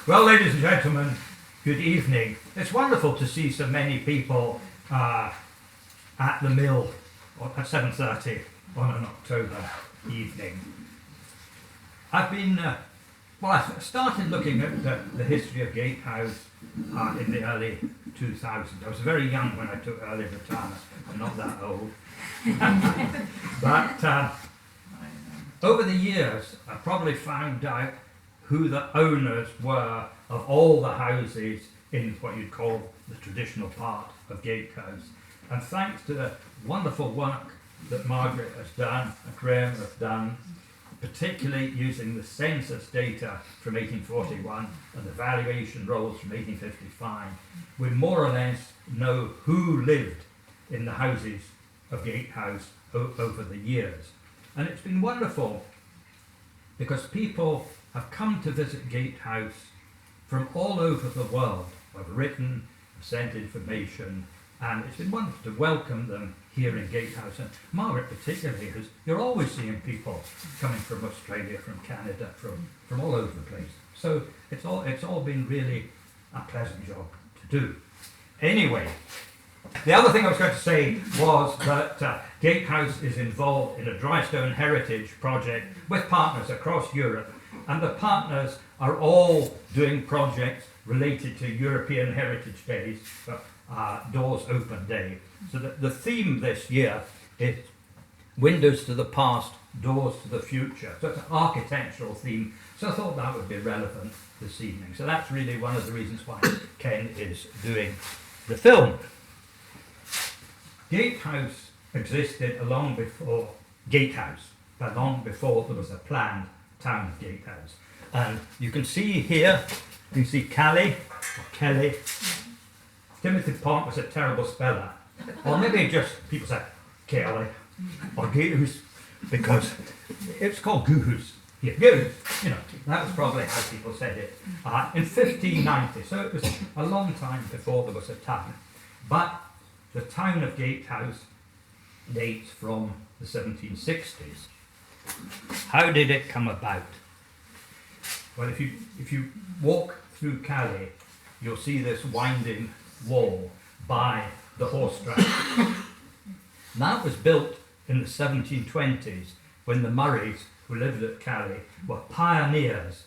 Well, ladies and gentlemen, good evening. It's wonderful to see so many people at the mill at 7:30 on an October evening. I've been, I started looking at the history of Gatehouse in the early 2000s. I was very young when I took early retirement. I'm not that old. But over the years, I probably found out who the owners were of all the houses in what you'd call the traditional part of Gatehouse. And thanks to the wonderful work that Margaret has done and Graham has done, particularly using the census data from 1841 and the valuation rolls from 1855, we more or less know who lived in the houses of Gatehouse over the years. And it's been wonderful because people have come to visit Gatehouse from all over the world. I've written, I've sent information, and it's been wonderful to welcome them here in Gatehouse. And Margaret particularly, because you're always seeing people coming from Australia, from Canada, from all over the place. So it's all been really a pleasant job to do. Anyway, the other thing I was going to say was that Gatehouse is involved in a dry stone heritage project with partners across Europe, and the partners are all doing projects related to European Heritage Days, Doors Open Day. So the theme this year is Windows to the Past, Doors to the Future. So it's an architectural theme, so I thought that would be relevant this evening. So that's really one of the reasons why Ken is doing the film. Gatehouse existed long before Gatehouse, but long before there was a planned town of Gatehouse. And you can see here, you can see Callie, or Kelly. Timothy Pont was a terrible speller. Or maybe just people say Kelly or Goose, because it's called Goose. Yeah, Goose, that was probably how people said it. In 1590, so it was a long time before there was a town. But the town of Gatehouse dates from the 1760s. How did it come about? Well, if you walk through Calais, you'll see this winding wall by the horse track. That was built in the 1720s when the Murrays, who lived at Calais, were pioneers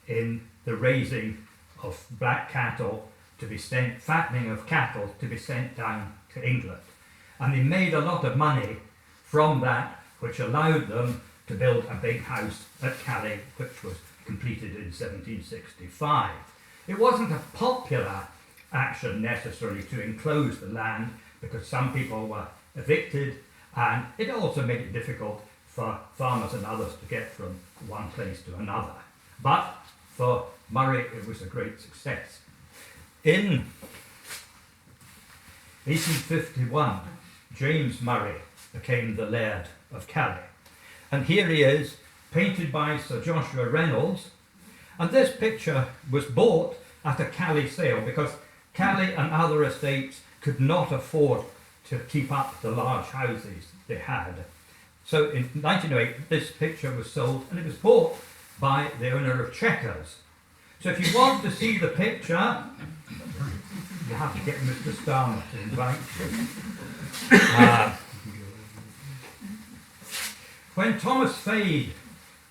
in the raising of black cattle to be sent, fattening of cattle to be sent down to England. And they made a lot of money from that, which allowed them to build a big house at Calais, which was completed in 1765. It wasn't a popular action necessarily to enclose the land because some people were evicted, and it also made it difficult for farmers and others to get from one place to another. But for Murray, it was a great success. In 1851, James Murray became the Laird of Calais. And here he is, painted by Sir Joshua Reynolds. And this picture was bought at a Calais sale because Calais and other estates could not afford to keep up the large houses they had. So in 1908, this picture was sold, and it was bought by the owner of Chequers. So if you want to see the picture, you have to get Mr. Starmer to invite you. When Thomas Fade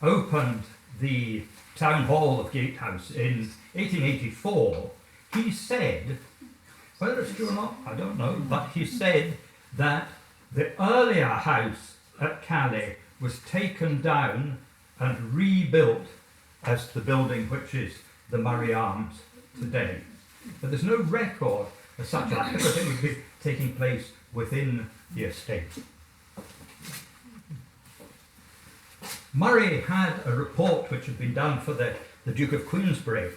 opened the town hall of Gatehouse in 1884, he said, whether it's true or not, I don't know, but he said that the earlier house at Calais was taken down and rebuilt as the building which is the Murray Arms today. But there's no record of such a thing because it would be taking place within the estate. Murray had a report which had been done for the Duke of Queensberry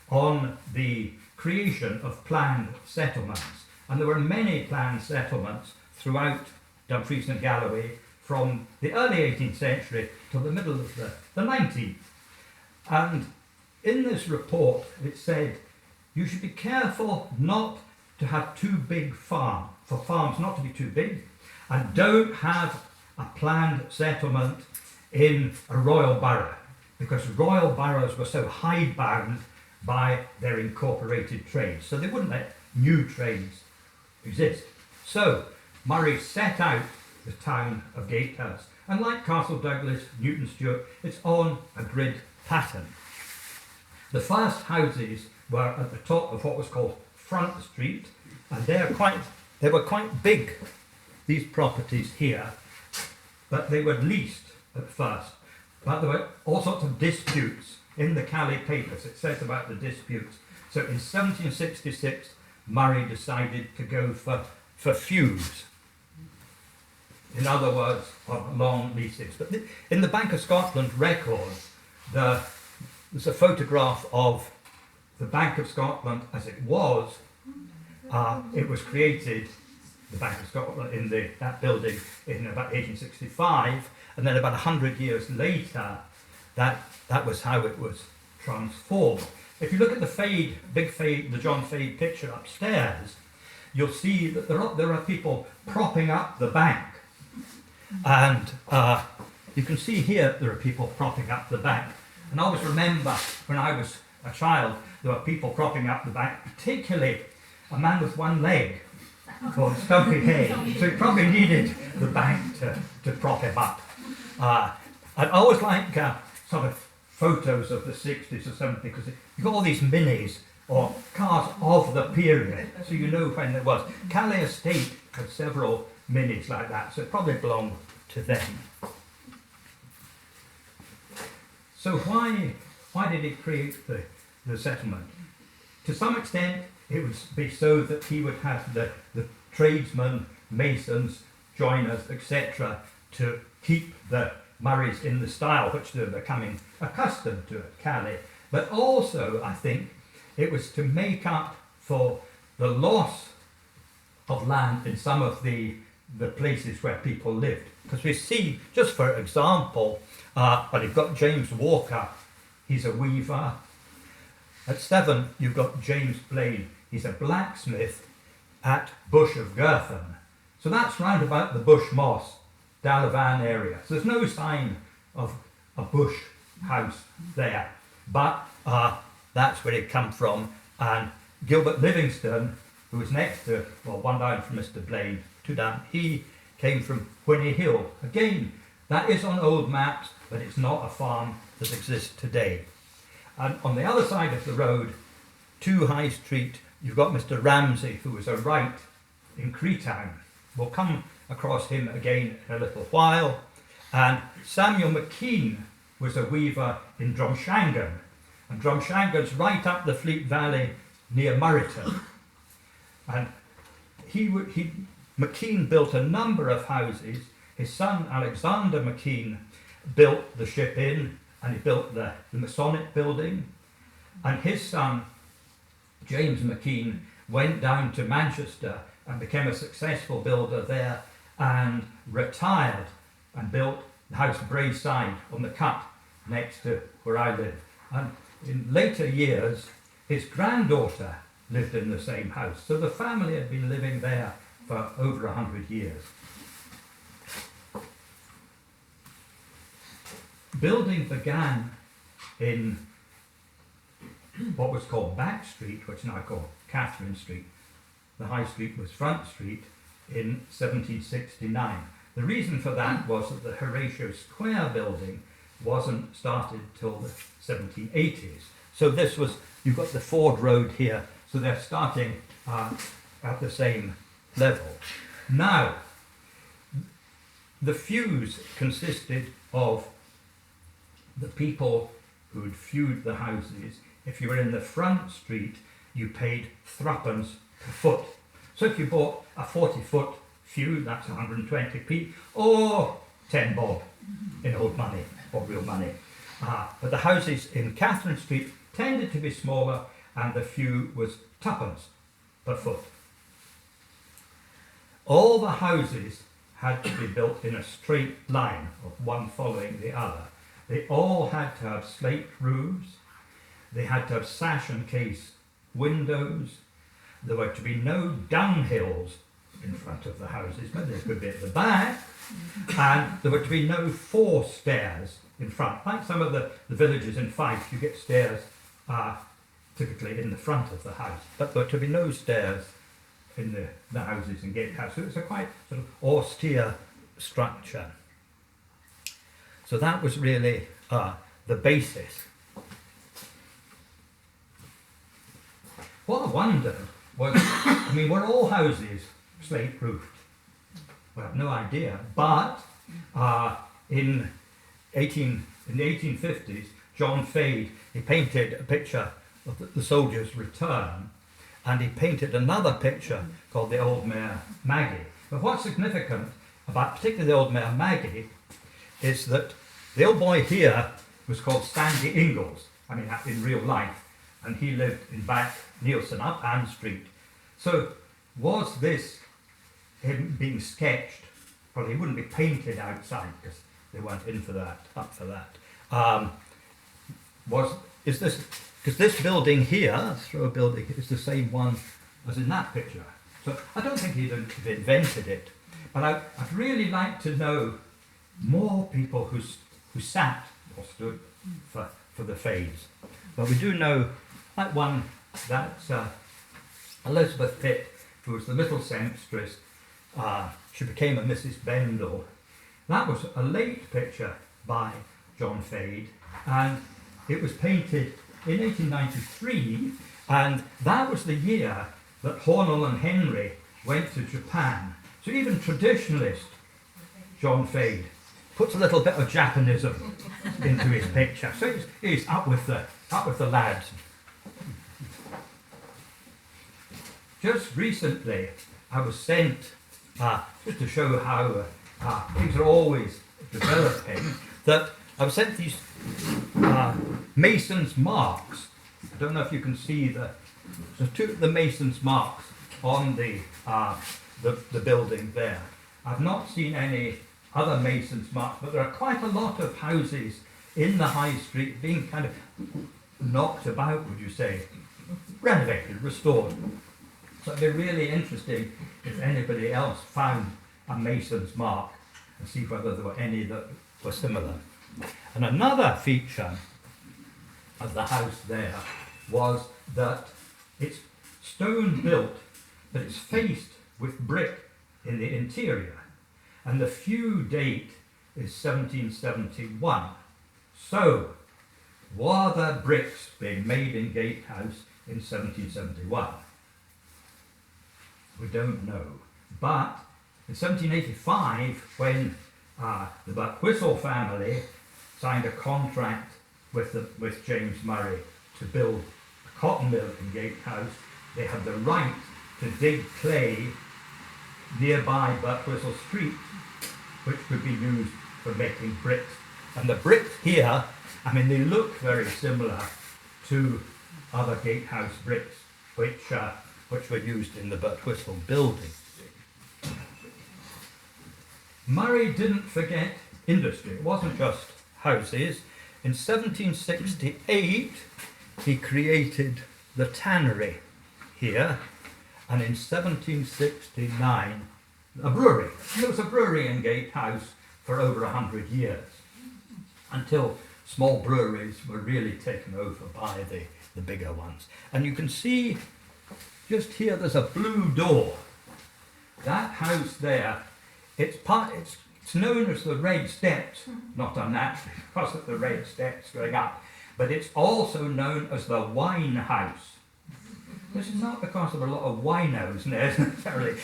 on the creation of planned settlements. And there were many planned settlements throughout Dumfries and Galloway from the early 18th century till the middle of the 19th. And in this report it said, you should be careful not to have too big farms, for farms not to be too big, and don't have a planned settlement in a royal borough, because royal boroughs were so hidebound by their incorporated trades. So they wouldn't let new trades exist. So Murray set out the town of Gatehouse. And like Castle Douglas, Newton Stewart, it's on a grid pattern. The first houses were at the top of what was called Front Street, and they were quite big, these properties here, but they were leased at first. But there were all sorts of disputes in the Calais papers. It says about the disputes. So in 1766, Murray decided to go for feuds. In other words, on long leases. But in the Bank of Scotland records, there's a photograph of the Bank of Scotland as it was. It was created, the Bank of Scotland, in that building in about 1865, and then about 100 years later, that was how it was transformed. If you look at the John Fade picture upstairs, you'll see that there are people propping up the bank. And you can see here there are people propping up the bank. And I always remember when I was a child, there were people propping up the bank, particularly a man with one leg called Stumpy Hay. So he probably needed the bank to prop him up. I always like sort of photos of the 60s or something, because you've got all these minis or cars of the period, so you know when it was. Calais Estate had several minis like that, so it probably belonged to them. So why did he create the settlement? To some extent, it would be so that he would have the tradesmen, masons, joiners, etc., to keep the Murrays in the style which they're becoming accustomed to at Calais. But also, I think, it was to make up for the loss of land in some of the places where people lived. Because we see, just for example, but you've got James Walker, he's a weaver. At 7, you've got James Blaine, he's a blacksmith at Bush of Girtham. So that's round about the Bush Moss, Dalavan area. So there's no sign of a bush house there, but that's where it come from. And Gilbert Livingston, who was next to, well, one down from Mr. Blaine, two down, he came from Whinny Hill. Again, that is on old maps, but it's not a farm that exists today. And on the other side of the road, to High Street, you've got Mr. Ramsay, who was a wright in Creetown. We'll come across him again in a little while. And Samuel McKean was a weaver in Drumshangan. And Drumshangan's right up the Fleet Valley near Murrayton. And McKean built a number of houses. His son Alexander McKean built the Ship Inn, and he built the Masonic building. And his son James McKean went down to Manchester and became a successful builder there, and retired and built the house Brayside on the cut next to where I live. And in later years, his granddaughter lived in the same house. So the family had been living there for over 100 years. Building began in what was called Back Street, which is now called Catherine Street. The High Street was Front Street in 1769. The reason for that was that the Horatio Square building wasn't started till the 1780s. So this was, you've got the Ford Road here, so they're starting at the same level. Now, the feuds consisted of the people who'd feud the houses. If you were in the Front Street, you paid threepence per foot. So if you bought a 40-foot feud, that's 120p, or 10 bob in old money, or real money. But the houses in Catherine Street tended to be smaller, and the feud was twopence per foot. All the houses had to be built in a straight line, of one following the other. They all had to have slate roofs. They had to have sash and case windows. There were to be no dunghills in front of the houses, but there could be at the back. And there were to be no 4 stairs in front. Like some of the villages in Fife, you get stairs typically in the front of the house, but there to be no stairs in the houses in Gatehouse. So it's a quite sort of austere structure. So that was really the basis. What I wondered was, I mean, were all houses slate roofed? Well, I have no idea, but in the 1850s, John Fade, he painted a picture of the soldier's return, and he painted another picture called the Old Mare Maggie. But what's significant about particularly the Old Mare Maggie is that the old boy here was called Sandy Ingalls, I mean in real life, and he lived in Back Neilson up Ann Street. So was this him being sketched? Well, he wouldn't be painted outside because they weren't in for that, up for that. Is this, because this building here, Throw building, is the same one as in that picture. So I don't think he'd invented it, but I'd really like to know more people who sat or stood for the Fades. But we do know, like one, that's Elizabeth Pitt, who was the little seamstress. She became a Mrs. Bendel. That was a late picture by John Fade, and it was painted in 1893, and that was the year that Hornell and Henry went to Japan. So even traditionalist John Fade puts a little bit of Japanism into his picture. So he's up with the lads. Just recently, I was sent, just to show how things are always developing, that I was sent these mason's marks. I don't know if you can see the mason's marks on the building there. I've not seen any other mason's marks, but there are quite a lot of houses in the high street being kind of knocked about, would you say, renovated, restored. So it'd be really interesting if anybody else found a mason's mark and see whether there were any that were similar. And another feature of the house there was that it's stone built, but it's faced with brick in the interior. And the few date is 1771. So, were there bricks being made in Gatehouse in 1771? We don't know. But in 1785, when the Buckwhistle family signed a contract with James Murray to build a cotton mill in Gatehouse, they had the right to dig clay nearby Buckwhistle Street, which could be used for making bricks. And the bricks here, I mean, they look very similar to other Gatehouse bricks, which were used in the Buckwhistle building. Murray didn't forget industry. It wasn't just houses. In 1768, he created the tannery here, and in 1769, a brewery. There was a brewery in Gatehouse for over 100 years, until small breweries were really taken over by the bigger ones. And you can see just here there's a blue door. That house there, it's known as the Red Steps, not unnaturally because of the red steps going up, but it's also known as the Wine House. This is not because there were a lot of winos necessarily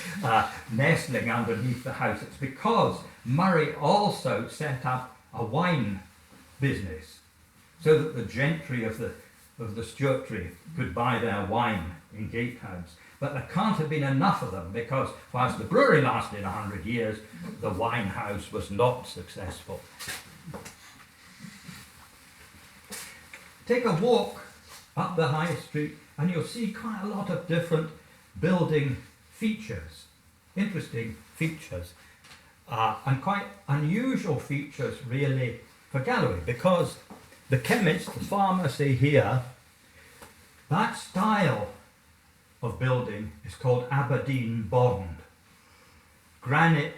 nestling underneath the house. It's because Murray also set up a wine business so that the gentry of the Stuartry could buy their wine in Gatehouse. But there can't have been enough of them because whilst the brewery lasted 100 years, the wine house was not successful. Take a walk up the high street and you'll see quite a lot of different building features, interesting features, and quite unusual features really for Galloway, because the chemist, the pharmacy here, that style of building is called Aberdeen Bond. Granite,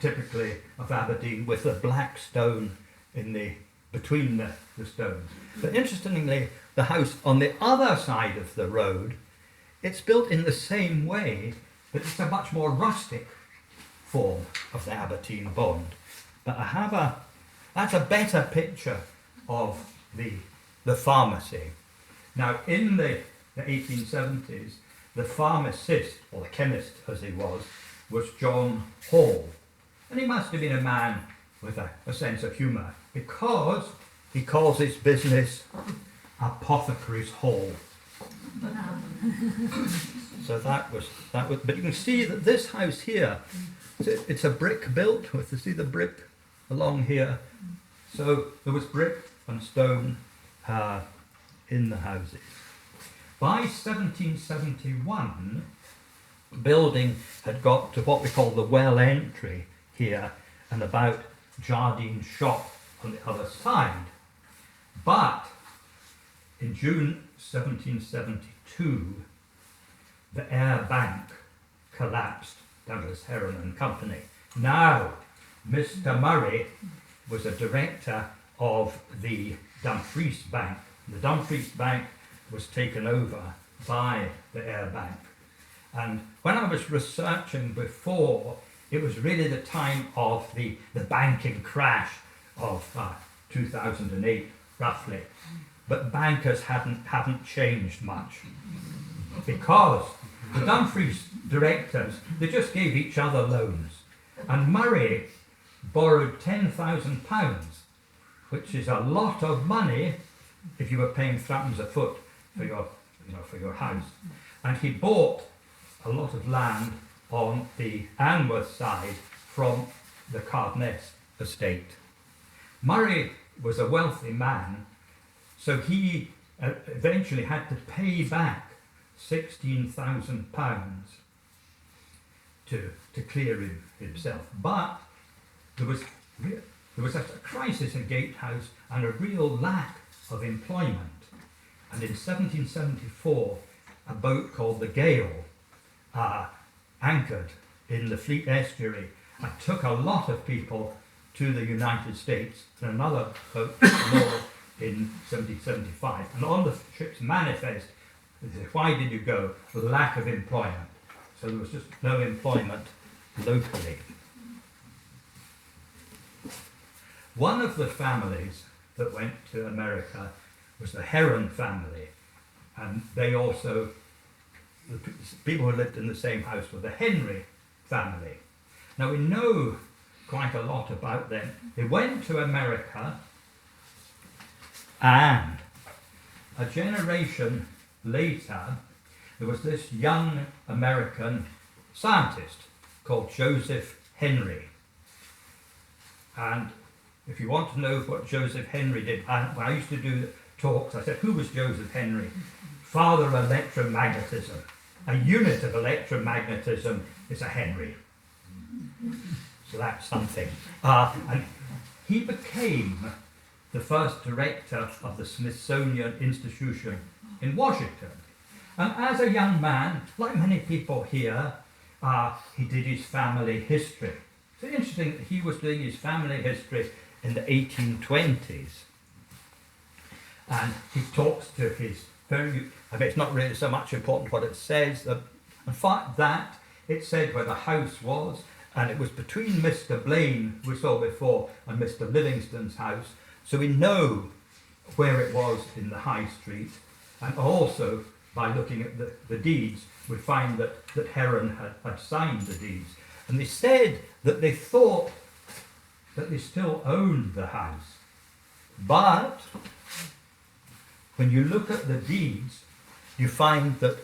typically of Aberdeen, with the black stone in the between the stones. But interestingly, the house on the other side of the road, it's built in the same way, but it's a much more rustic form of the Aberdeen bond. But that's a better picture of the pharmacy. Now, in the 1870s, the pharmacist, or the chemist as he was John Hall. And he must have been a man with a sense of humour, because he calls his business Apothecary's Hall. So that was, but you can see that this house here, it's a brick built, you see the brick along here. So there was brick and stone in the houses. By 1771, the building had got to what we call the well entry here, and about Jardine's shop on the other side. But in June 1772, the Ayr Bank collapsed, Douglas Heron and Company. Now, Mr. Murray was a director of the Dumfries Bank. The Dumfries Bank was taken over by the Ayr Bank. And when I was researching before, it was really the time of the banking crash of 2008, roughly. But bankers haven't changed much, because the Dumfries directors, they just gave each other loans. And Murray borrowed £10,000, which is a lot of money if you were paying threepence a foot for your house. And he bought a lot of land on the Anworth side from the Cardness estate. Murray was a wealthy man, so he eventually had to pay back £16,000 to clear himself. But there was a crisis in Gatehouse and a real lack of employment. And in 1774, a boat called the Gale anchored in the Fleet estuary and took a lot of people to the United States, and another boat more in 1775. And on the ship's manifest, it said, "Why did you go?" For the lack of employment. So there was just no employment locally. One of the families that went to America was the Heron family, and they also, the people who lived in the same house were the Henry family. Now we know quite a lot about them. They went to America, and a generation later there was this young American scientist called Joseph Henry. And if you want to know what Joseph Henry did, when I used to do talks, I said, who was Joseph Henry? Father of electromagnetism. A unit of electromagnetism is a Henry. So that's something. And he became the first director of the Smithsonian Institution in Washington. And as a young man, like many people here, he did his family history. It's interesting that he was doing his family history in the 1820s. And he talks to his it's not really so much important what it says. In fact, that it said where the house was, and it was between Mr. Blaine, who we saw before, and Mr. Livingston's house. So we know where it was in the High Street, and also by looking at the deeds, we find that Heron had signed the deeds. And they said that they thought that they still owned the house. But when you look at the deeds, you find that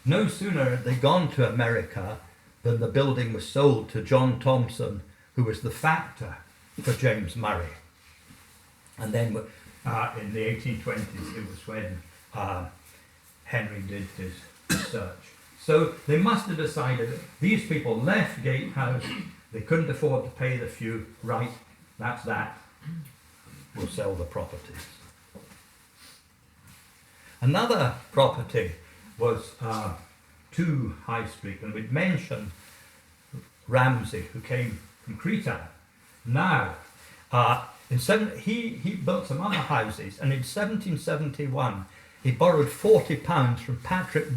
no sooner had they gone to America than the building was sold to John Thompson, who was the factor for James Murray. And then in the 1820s, it was when Henry did his research. So they must have decided that these people left Gatehouse, they couldn't afford to pay the few, right, that's that, we'll sell the properties. Another property was 2 High Street, and we'd mentioned Ramsay, who came from Creta. Now, He built some other houses, and in 1771 he borrowed £40 from Patrick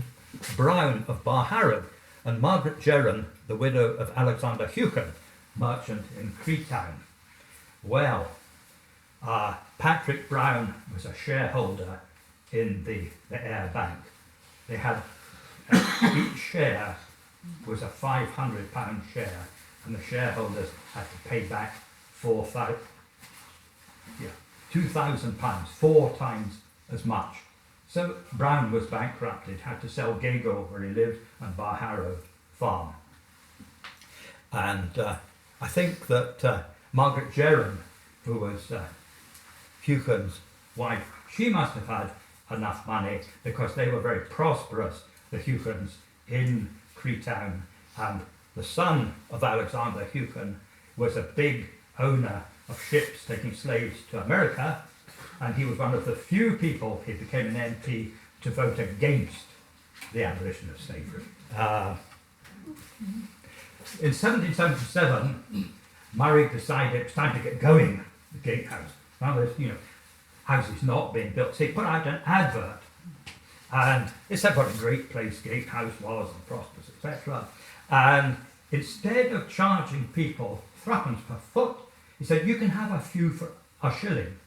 Brown of Barharrow and Margaret Gerron, the widow of Alexander Hewcomb, merchant in Creetown. Well, Patrick Brown was a shareholder in the Ayr Bank. They had each share was a £500 share, and the shareholders had to pay back £2,000, 4 times as much. So Brown was bankrupted, had to sell Gago, where he lived, and Barharrow Farm. And I think that Margaret Gerron, who was Hewcomb's wife, she must have had enough money because they were very prosperous, the Hewcombs, in Creetown. And the son of Alexander Hewcomb was a big owner of ships taking slaves to America, and he was one of the few people, he became an MP, to vote against the abolition of slavery. In 1777, Murray decided it was time to get going, the Gatehouse. Now there's, houses not being built. So he put out an advert, and it said what a great place Gatehouse was, and prosperous, etc. And instead of charging people threepence per foot, he said you can have a few for a shilling.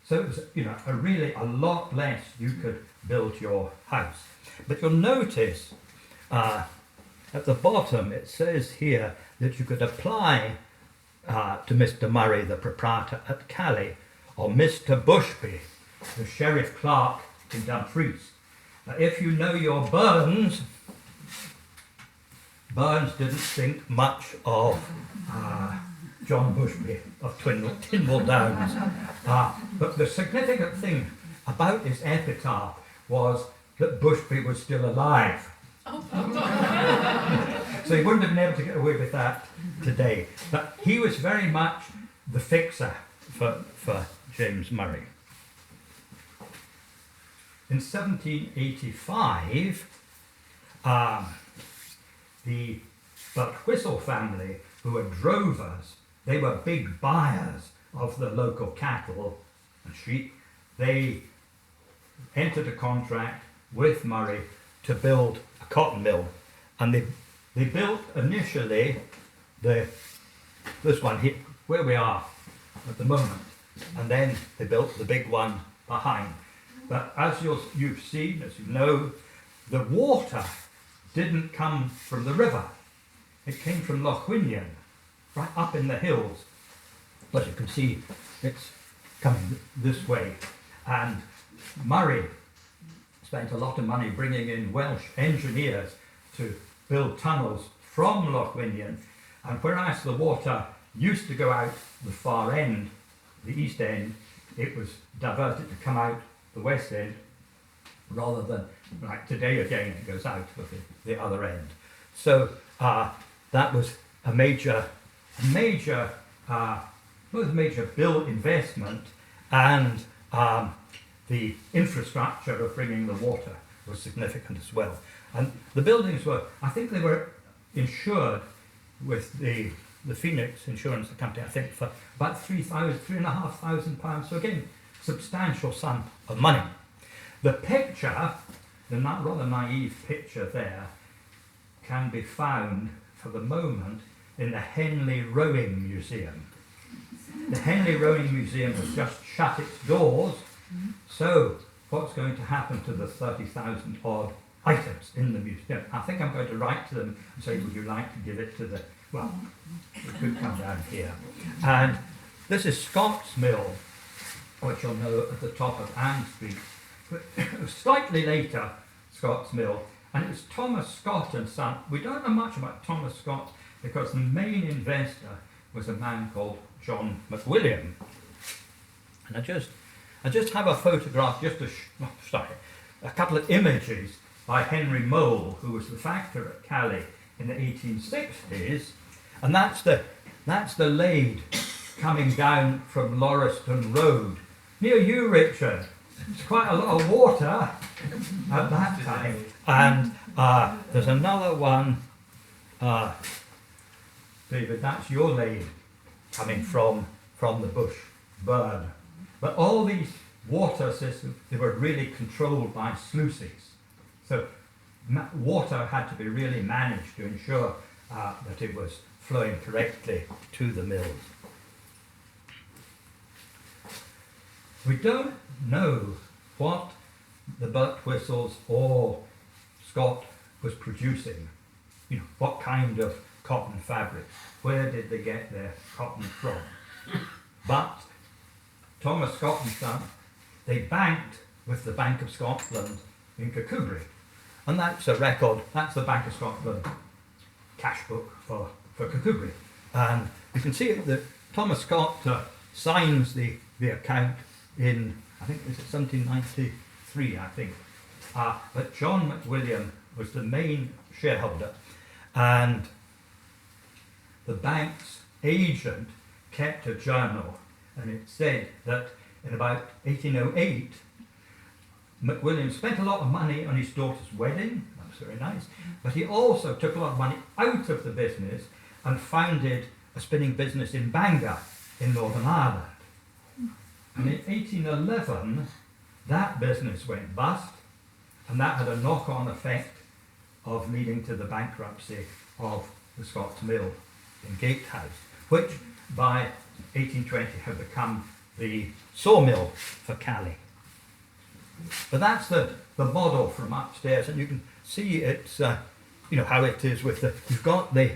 So it was, a lot less you could build your house. But you'll notice at the bottom it says here that you could apply to Mr. Murray, the proprietor at Calais, or Mr. Bushby, the sheriff clerk in Dumfries. Now, if you know your Burns didn't think much of John Bushby of Tynwald Downs. But the significant thing about his epitaph was that Bushby was still alive. So he wouldn't have been able to get away with that today. But he was very much the fixer for James Murray. In 1785, the Birtwistle family, who were drovers, they were big buyers of the local cattle and sheep. They entered a contract with Murray to build a cotton mill, and they built initially this one here, where we are at the moment, and then they built the big one behind. But as you've seen, as you know, the water didn't come from the river. It came from Loch Wynion, right up in the hills. But you can see it's coming this way. And Murray spent a lot of money bringing in Welsh engineers to build tunnels from Loch Wynion. And whereas the water used to go out the far end, the east end, it was diverted to come out the west end, rather than, like today again, it goes out of the other end. So that was a major bill investment, and the infrastructure of bringing the water was significant as well. And the buildings were, I think they were insured with the Phoenix Insurance Company, I think, for about £3,500. So again, substantial sum of money. The picture, the rather naive picture there, can be found for the moment in the Henley Rowing Museum. The Henley Rowing Museum has just shut its doors, so what's going to happen to the 30,000 odd items in the museum? I think I'm going to write to them and say, would you like to give it to the, well, it could come down here. And this is Scott's Mill, which you'll know at the top of Ann Street. But slightly later, Scott's Mill, and it was Thomas Scott and Son. We don't know much about Thomas Scott because the main investor was a man called John McWilliam. And I just have a photograph, a couple of images by Henry Mole, who was the factor at Calais in the 1860s, and that's the Lade coming down from Lauriston Road. Near you, Richard. It's quite a lot of water at that time. And there's another one, David, that's your Lade coming from from the bush burn. But all these water systems, they were really controlled by sluices. So water had to be really managed to ensure that it was flowing correctly to the mills. We don't know what the Birtwhistles or Scott was producing. You know, what kind of cotton fabric? Where did they get their cotton from? But Thomas Scott and Son, they banked with the Bank of Scotland in Kirkcudbright. And that's a record, that's the Bank of Scotland cash book for Kirkcudbright. And you can see that Thomas Scott signs the account in, I think it's 1793, I think. But John McWilliam was the main shareholder, and the bank's agent kept a journal, and it said that in about 1808, McWilliam spent a lot of money on his daughter's wedding. That was very nice. But he also took a lot of money out of the business and founded a spinning business in Bangor in Northern Ireland. And in 1811, that business went bust, and that had a knock-on effect of leading to the bankruptcy of the Scots Mill in Gatehouse, which by 1820 had become the sawmill for Cally. But that's the model from upstairs, and you can see it's you know how it is with the, you've got the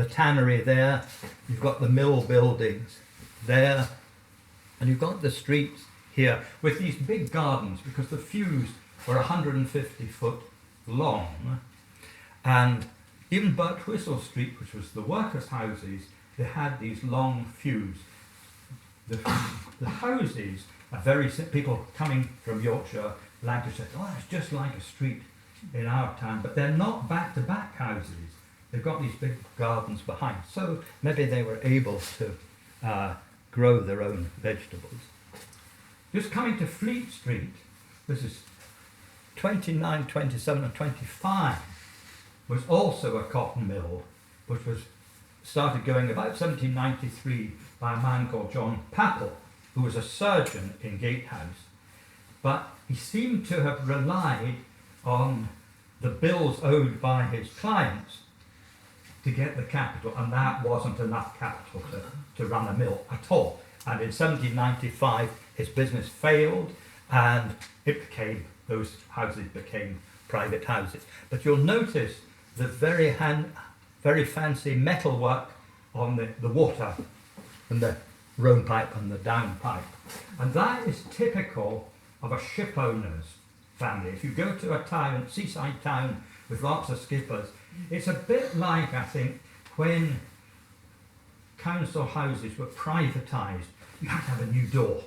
tannery there, you've got the mill buildings there, and you've got the streets here with these big gardens, because the feuds were 150 foot long, and even Birtwhistle Street, which was the workers' houses, they had these long feuds. The houses are very simple. People coming from Yorkshire, Lancashire, oh, it's just like a street in our town, but they're not back-to-back houses. They've got these big gardens behind, so maybe they were able to grow their own vegetables. Just coming to Fleet Street, this is 29, 27 and 25, was also a cotton mill, which was started going about 1793 by a man called John Papple, who was a surgeon in Gatehouse. But he seemed to have relied on the bills owed by his clients to get the capital, and that wasn't enough capital to run a mill at all. And in 1795, his business failed, and those houses became private houses. But you'll notice the very fancy metalwork on the water and the Rhone pipe and the down pipe. And that is typical of a ship owner's family. If you go to a town, seaside town with lots of skippers, it's a bit like, I think, when council houses were privatised, you had to have a new door.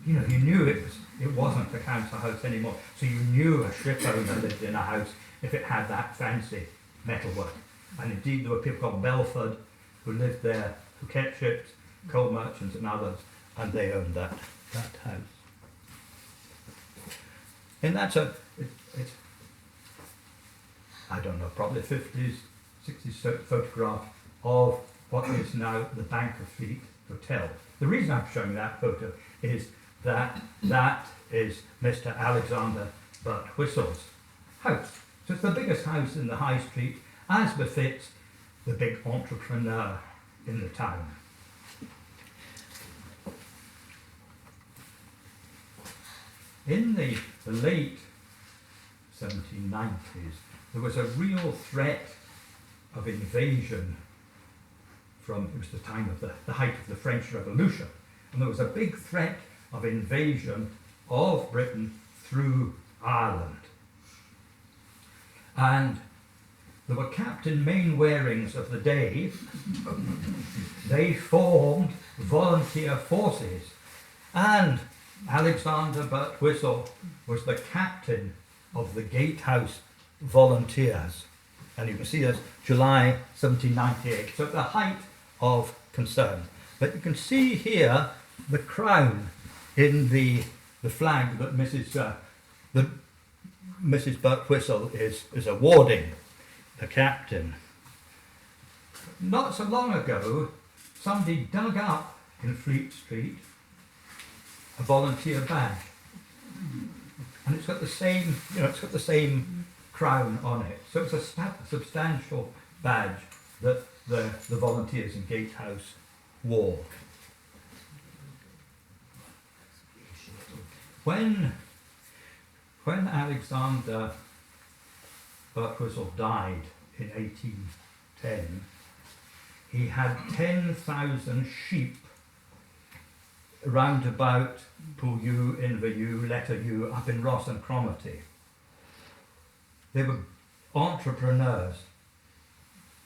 You know, you knew it wasn't a council house anymore, so you knew a ship owner lived in a house if it had that fancy metalwork. And indeed there were people called Belford who lived there, who kept ships, coal merchants and others, and they owned that house. And that's it's I don't know, probably 50s, 60s photograph of what is now the Bank of Fleet Hotel. The reason I'm showing that photo is that is Mr. Alexander Birtwhistle's house. So it's the biggest house in the High Street, as befits the big entrepreneur in the town. In the late 1790s, there was a real threat of invasion it was the time of the height of the French Revolution, and there was a big threat of invasion of Britain through Ireland. And there were Captain Mainwarings of the day. They formed volunteer forces, and Alexander Birtwhistle was the captain of the Gatehouse Volunteers. And you can see this, July 1798, so at the height of concern. But you can see here the crown in the flag that Mrs. Birtwhistle is awarding the captain. Not so long ago, somebody dug up in Fleet Street a volunteer badge. And it's got the same, it's got the same crown on it. So it's a substantial badge that the volunteers in Gatehouse wore. When Alexander Birtwistle died in 1810, he had 10,000 sheep round about Poolew, Inverewe, Letterhew, up in Ross and Cromarty. They were entrepreneurs.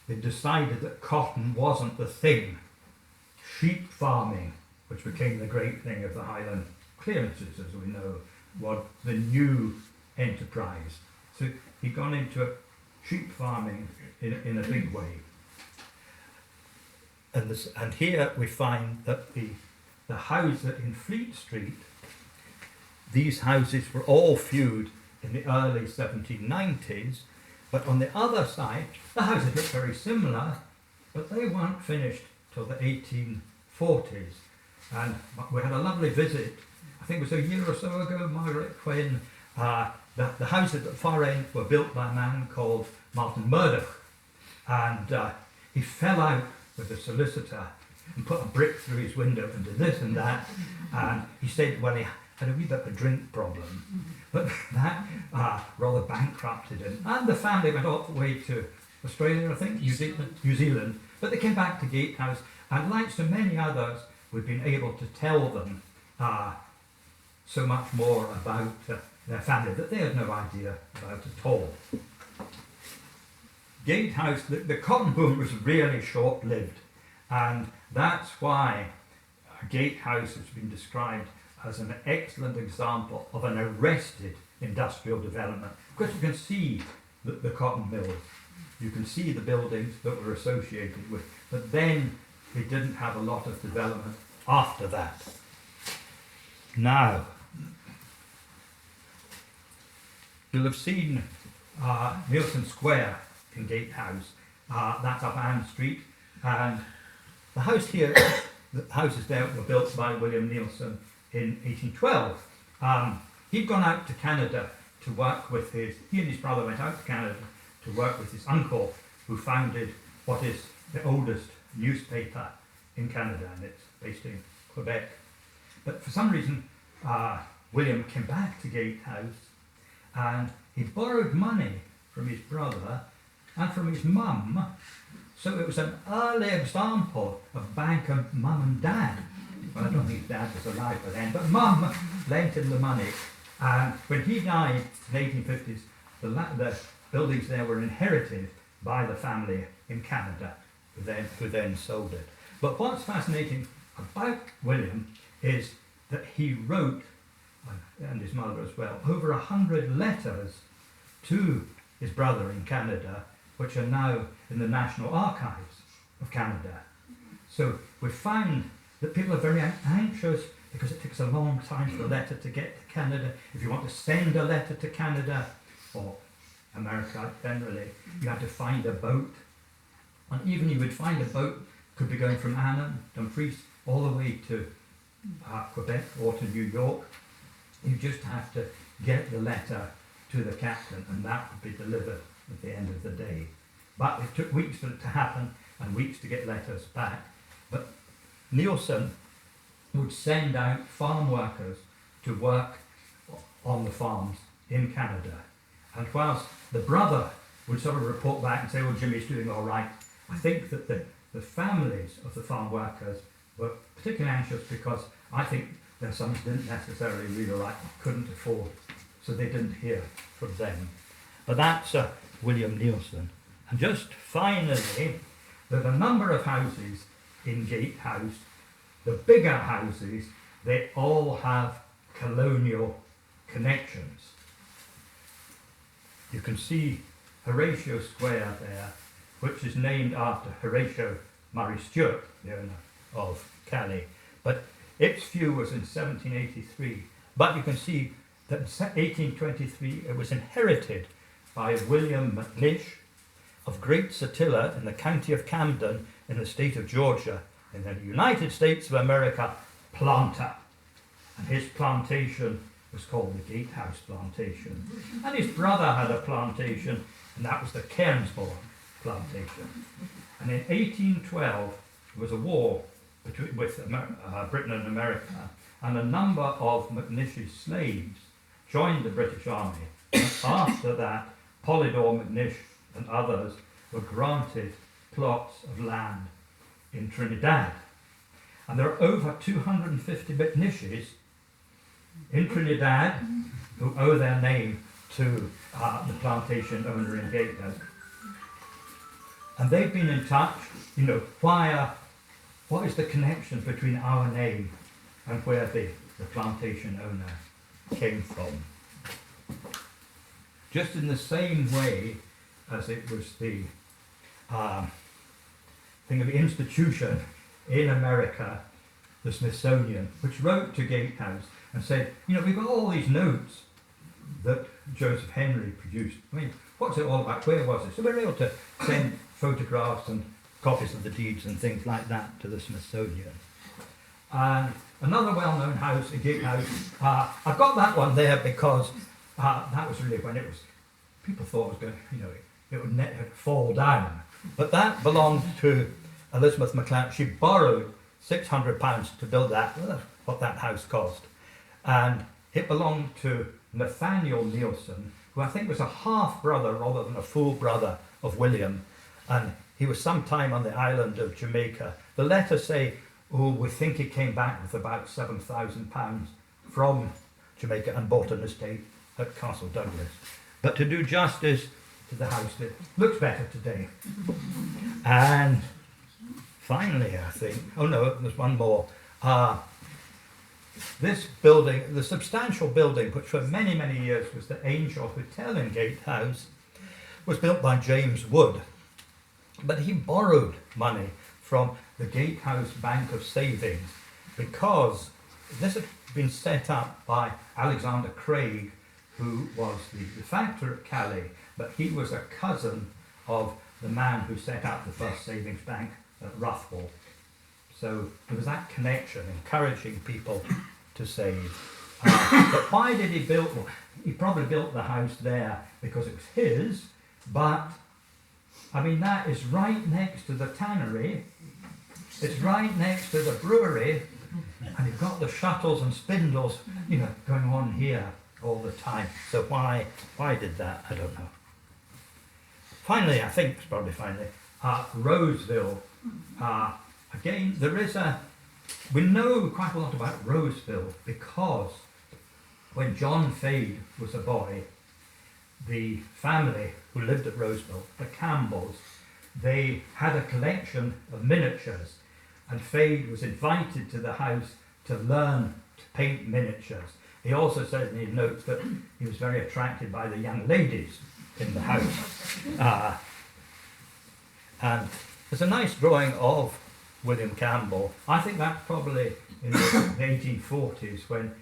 They decided that cotton wasn't the thing. Sheep farming, which became the great thing of the Highland clearances, as we know, was the new enterprise. So he'd gone into sheep farming in a big way. And here we find that the house in Fleet Street, these houses were all viewed in the early 1790s, but on the other side, the houses look very similar, but they weren't finished till the 1840s. And we had a lovely visit, I think it was a year or so ago, Margaret, when the houses at the far end were built by a man called Martin Murdoch, and he fell out with a solicitor and put a brick through his window and did this and that, and he said, well, he had a wee bit of a drink problem, but that rather bankrupted him, and the family went all the way to Australia, I think, New Zealand, but they came back to Gatehouse, and like so many others, we've been able to tell them so much more about their family that they had no idea about at all. Gatehouse, the cotton boom was really short-lived, and that's why Gatehouse has been described as an excellent example of an arrested industrial development. Of course, you can see the cotton mills, you can see the buildings that were associated with, but then they didn't have a lot of development after that. Now, you'll have seen Nielsen Square in Gatehouse. That's up Ann Street, and the house here, the houses there were built by William Nielsen in 1812. He'd gone out to Canada to work with he and his brother went out to Canada to work with his uncle, who founded what is the oldest newspaper in Canada, and it's based in Quebec. But for some reason, William came back to Gatehouse, and he borrowed money from his brother and from his mum. So it was an early example of banker mum and dad. Well, I don't think dad was alive by then, but mum lent him the money. And when he died in the 1850s, the buildings there were inherited by the family in Canada, who then sold it. But what's fascinating about William is that he wrote, and his mother as well, over 100 letters to his brother in Canada, which are now in the National Archives of Canada. So we found that people are very anxious because it takes a long time for a letter to get to Canada. If you want to send a letter to Canada, or America generally, you have to find a boat. And even you would find a boat, could be going from Annan, Dumfries, all the way to Quebec or to New York. You just have to get the letter to the captain, and that would be delivered at the end of the day. But it took weeks for it to happen and weeks to get letters back. But Nielsen would send out farm workers to work on the farms in Canada. And whilst the brother would sort of report back and say, well, Jimmy's doing all right, I think that the families of the farm workers were particularly anxious, because I think their sons didn't necessarily read or write, couldn't afford, so they didn't hear from them. But that's William Nielsen. And just finally, there's a number of houses in Gatehouse. The bigger houses, they all have colonial connections. You can see Horatio Square there, which is named after Horatio Murray Stewart, the owner of Calais. But its view was in 1783. But you can see that in 1823 it was inherited by William McNish of Great Satilla in the county of Camden in the state of Georgia in the United States of America planter. And his plantation was called the Gatehouse Plantation. And his brother had a plantation, and that was the Cairnsbourne Plantation. And in 1812, there was a war with Britain and America, and a number of McNish's slaves joined the British Army. And after that, Polydore McNish and others were granted plots of land in Trinidad. And there are over 250 McNishes in Trinidad who owe their name to the plantation owner in Gatehouse. And they've been in touch, what is the connection between our name and where the plantation owner came from? Just in the same way as it was the thing of the institution in America, the Smithsonian, which wrote to Gatehouse and said, we've got all these notes that Joseph Henry produced. I mean, what's it all about? Where was it? So we're able to send photographs and copies of the deeds and things like that to the Smithsonian. And another well-known house, a Gatehouse, I've got that one there because that was really when it was, people thought it was going to, it would fall down. But that belonged to Elizabeth McLeod. She borrowed £600 to build that. Well, that's what that house cost. And it belonged to Nathaniel Nielsen, who I think was a half-brother rather than a full brother of William. And he was sometime on the island of Jamaica. The letters say, we think he came back with about £7,000 from Jamaica and bought an estate at Castle Douglas. But to do justice to the house, it looks better today. And finally, I think, there's one more. This building, the substantial building, which for many, many years was the Angel Hotel in Gatehouse, was built by James Wood. But he borrowed money from the Gatehouse Bank of Savings because this had been set up by Alexander Craig, who was the factor at Calais, but he was a cousin of the man who set up the first savings bank at Roughball. So there was that connection, encouraging people to save. But why did he build? Well, he probably built the house there because it was his, but I mean, that is right next to the tannery, it's right next to the brewery, and you've got the shuttles and spindles, going on here all the time. So why did that? I don't know. Finally, I think it's probably finally, Roseville. Again, we know quite a lot about Roseville because when John Fade was a boy, the family who lived at Roseville, the Campbells, they had a collection of miniatures, and Fade was invited to the house to learn to paint miniatures. He also said in his notes that he was very attracted by the young ladies in the house. And there's a nice drawing of William Campbell. I think that's probably in the 1840s when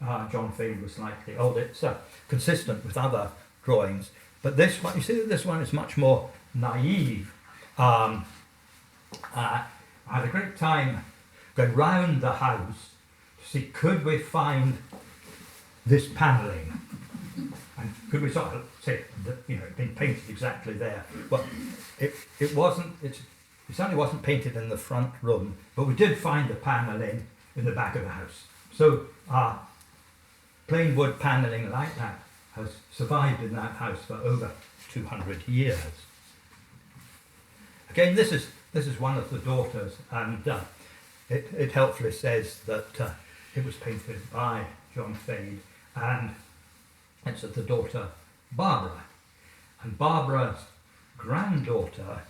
John Fade was slightly older. It's consistent with other drawings. But this one, you see that this one is much more naive. I had a great time going round the house to see, could we find this panelling? And could we sort of say that, it'd been painted exactly there? Well, it certainly wasn't painted in the front room, but we did find the panelling in the back of the house. So plain wood panelling like that has survived in that house for over 200 years. Again, this is one of the daughters, and it helpfully says that it was painted by John Fade, and it's the daughter Barbara. And Barbara's granddaughter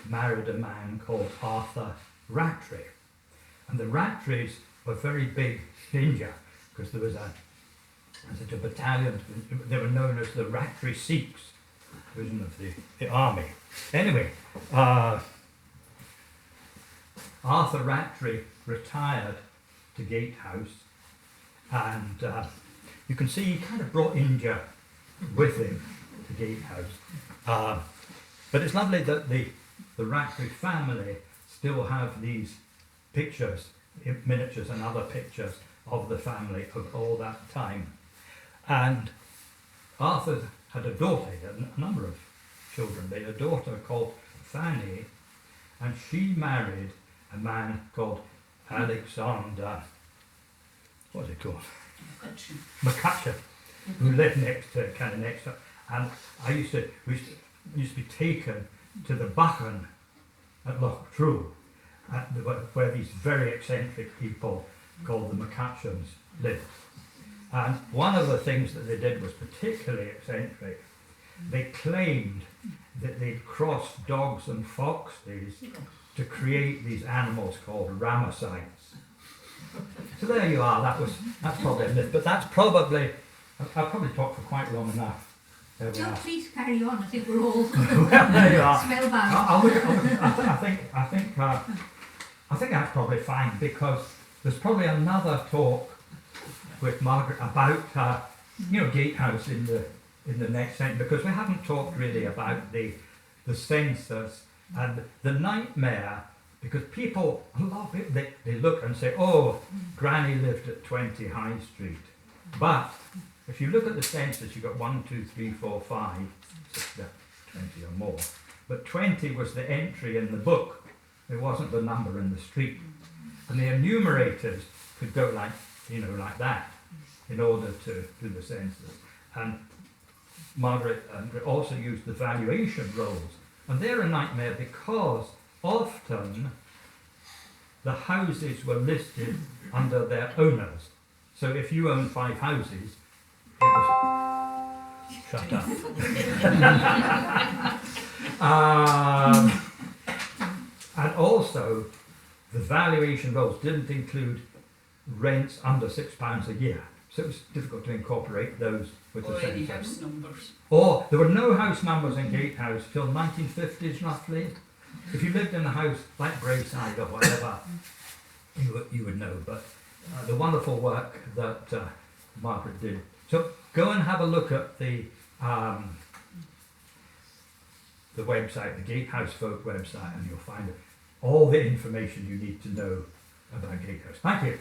married a man called Arthur Rattray. And the Rattrays were very big in India because there was a battalion, they were known as the Rattray Sikhs, division of the army. Anyway, Arthur Rattray retired to Gatehouse, and you can see he kind of brought India with him to Gatehouse. But it's lovely that the Rattray family still have these pictures, miniatures and other pictures of the family of all that time. And Arthur had a daughter, he had a number of children. They had a daughter called Fanny, and she married a man called Alexander, what's it called? McCutcheon, who lived next to, and we used to be taken to the Buchan at Loch True, where these very eccentric people called the McCutcheons lived. And one of the things that they did was particularly eccentric. They claimed that they'd crossed dogs and foxes to create these animals called ramosites. So there you are, that's probably a myth, but that's probably, I've probably talked for quite long enough. No, please carry on, I think we're all well, there you are. spellbound. I think that's probably fine, because there's probably another talk with Margaret about Gatehouse in the next sentence, because we haven't talked really about the census and the nightmare, because people, a lot of people, they look and say, oh, Granny lived at 20 High Street. But if you look at the census, you've got 1, 2, 3, 4, 5, 6, 20 or more. But 20 was the entry in the book. It wasn't the number in the street. And the enumerators could go like that in order to do the census. And Margaret also used the valuation rolls. And they're a nightmare because often the houses were listed under their owners. So if you own 5 houses, it was... Shut up. And also, the valuation rolls didn't include rents under £6 a year. So it was difficult to incorporate those with the census. House numbers. Or there were no house numbers in Gatehouse till 1950s roughly. If you lived in a house like Braeside or whatever, you would know. But the wonderful work that Margaret did. So go and have a look at the website, the Gatehouse Folk website, and you'll find all the information you need to know about Gatehouse. Thank you.